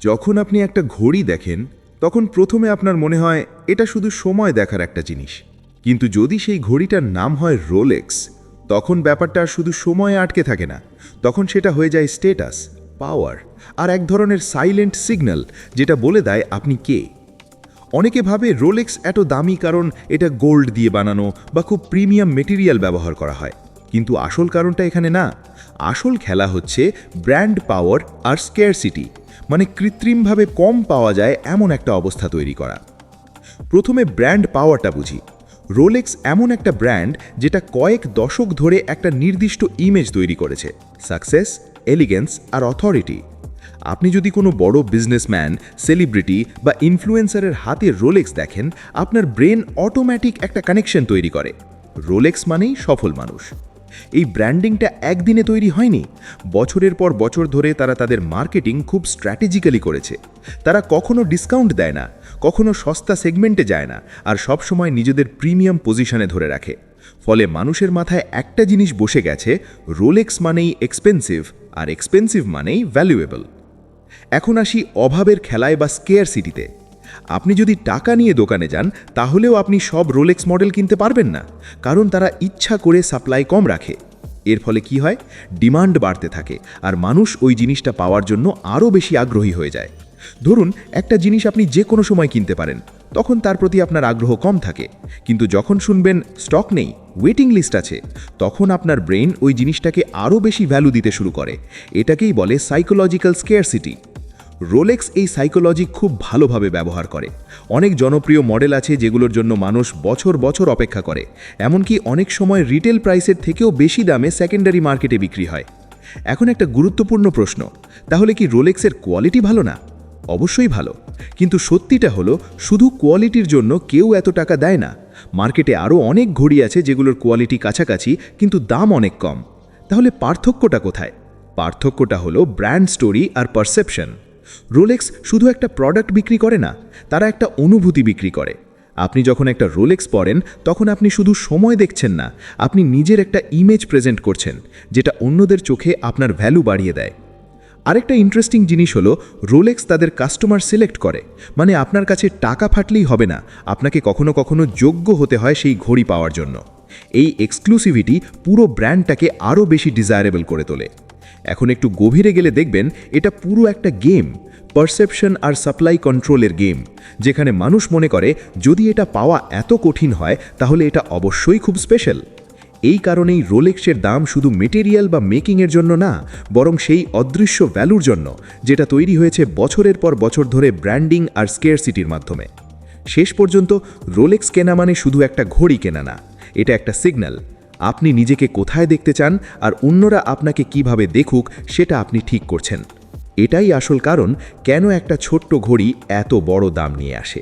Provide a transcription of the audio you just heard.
যখন আপনি একটা ঘড়ি দেখেন তখন প্রথমে আপনার মনে হয় এটা শুধু সময় দেখার একটা জিনিস, কিন্তু যদি সেই ঘড়িটার নাম হয় রোলেক্স, তখন ব্যাপারটা আর শুধু সময়ে আটকে থাকে না, তখন সেটা হয়ে যায় স্ট্যাটাস, পাওয়ার আর এক ধরনের সাইলেন্ট সিগন্যাল, যেটা বলে দেয় আপনি কে। অনেকে ভাবে রোলেক্স এত দামি কারণ এটা গোল্ড দিয়ে বানানো বা খুব প্রিমিয়াম মেটেরিয়াল ব্যবহার করা হয়, কিন্তু আসল কারণটা এখানে না। আসল খেলা হচ্ছে ব্র্যান্ড পাওয়ার আর স্কেয়ারসিটি, মানে কৃত্রিমভাবে কম পাওয়া যায় এমন একটা অবস্থা তৈরি করা। প্রথমে ব্র্যান্ড পাওয়ারটা বুঝি। রোলেক্স এমন একটা ব্র্যান্ড যেটা কয়েক দশক ধরে একটা নির্দিষ্ট ইমেজ তৈরি করেছে, সাকসেস, এলিগেন্স আর অথরিটি। আপনি যদি কোনো বড় বিজনেসম্যান, সেলিব্রিটি বা ইনফ্লুয়েন্সারের হাতে রোলেক্স দেখেন, আপনার ব্রেন অটোমেটিক একটা কানেকশন তৈরি করে, রোলেক্স মানেই সফল মানুষ। এই ব্র্যান্ডিংটা একদিনে তৈরি হয়নি, বছরের পর বছর ধরে তারা তাদের মার্কেটিং খুব স্ট্র্যাটেজিক্যালি করেছে। তারা কখনো ডিসকাউন্ট দেয় না, কখনো সস্তা সেগমেন্টে যায় না, আর সবসময় নিজেদের প্রিমিয়াম পজিশনে ধরে রাখে। ফলে মানুষের মাথায় একটা জিনিস বসে গেছে, রোলেক্স মানেই এক্সপেন্সিভ, আর এক্সপেন্সিভ মানেই ভ্যালুয়েবল। এখন আসি অভাবের খেলায় বা স্কেয়ারসিটিতে। আপনি যদি টাকা নিয়ে দোকানে যান, তাহলেও আপনি সব রোলেক্স মডেল কিনতে পারবেন না, কারণ তারা ইচ্ছা করে সাপ্লাই কম রাখে। এর ফলে কি হয়, ডিমান্ড বাড়তে থাকে, আর মানুষ ওই জিনিসটা পাওয়ার জন্য আরও বেশি আগ্রহী হয়ে যায়। ধরুন একটা জিনিস আপনি যে কোনো সময় কিনতে পারেন, তখন তার প্রতি আপনার আগ্রহ কম থাকে, কিন্তু যখন শুনবেন স্টক নেই, ওয়েটিং লিস্ট আছে, তখন আপনার ব্রেন ওই জিনিসটাকে আরও বেশি ভ্যালু দিতে শুরু করে। এটাকেই বলে সাইকোলজিক্যাল স্কেয়ারসিটি। রোলেক্স এই সাইকোলজি খুব ভালোভাবে ব্যবহার করে। অনেক জনপ্রিয় মডেল আছে যেগুলোর জন্য মানুষ বছর বছর অপেক্ষা করে, এমনকি অনেক সময় রিটেল প্রাইসের থেকেও বেশি দামে সেকেন্ডারি মার্কেটে বিক্রি হয়। এখন একটা গুরুত্বপূর্ণ প্রশ্ন, তাহলে কি রোলেক্সের কোয়ালিটি ভালো না? অবশ্যই ভালো, কিন্তু সত্যিটা হলো শুধু কোয়ালিটির জন্য কেউ এত টাকা দেয় না। মার্কেটে আরও অনেক ঘড়ি আছে যেগুলোর কোয়ালিটি কাছাকাছি, কিন্তু দাম অনেক কম। তাহলে পার্থক্যটা কোথায়? পার্থক্যটা হলো ব্র্যান্ড স্টোরি আর পারসেপশন। রোলেক্স শুধু একটা প্রোডাক্ট বিক্রি করে না, তারা একটা অনুভূতি বিক্রি করে। আপনি যখন একটা রোলেক্স পরেন, তখন আপনি শুধু সময় দেখছেন না, আপনি নিজের একটা ইমেজ প্রেজেন্ট করছেন, যেটা অন্যদের চোখে আপনার ভ্যালু বাড়িয়ে দেয়। আরেকটা ইন্টারেস্টিং জিনিস হলো, রোলেক্স তাদের কাস্টমার সিলেক্ট করে, মানে আপনার কাছে টাকা ফাটলেই হবে না, আপনাকে কখনো কখনো যোগ্য হতে হয় সেই ঘড়ি পাওয়ার জন্য। এই এক্সক্লুসিভিটি পুরো ব্র্যান্ডটাকে আরও বেশি ডিজায়ারেবল করে তোলে। এখন একটু গভীরে গেলে দেখবেন, এটা পুরো একটা গেম, পারসেপশন আর সাপ্লাই কন্ট্রোলের গেম, যেখানে মানুষ মনে করে যদি এটা পাওয়া এত কঠিন হয়, তাহলে এটা অবশ্যই খুব স্পেশাল। এই কারণেই রোলেক্সের দাম শুধু মেটেরিয়াল বা মেকিংয়ের জন্য না, বরং সেই অদৃশ্য ভ্যালুর জন্য, যেটা তৈরি হয়েছে বছরের পর বছর ধরে ব্র্যান্ডিং আর স্কেয়ারসিটির মাধ্যমে। শেষ পর্যন্ত রোলেক্স কেনা মানে শুধু একটা ঘড়ি কেনা না, এটা একটা সিগন্যাল। আপনি নিজেকে কোথায় দেখতে চান আর অন্যরা আপনাকে কিভাবে দেখুক, সেটা আপনি ঠিক করছেন। এটাই আসল কারণ কেন একটা ছোট্ট ঘড়ি এত বড় দাম নিয়ে আসে।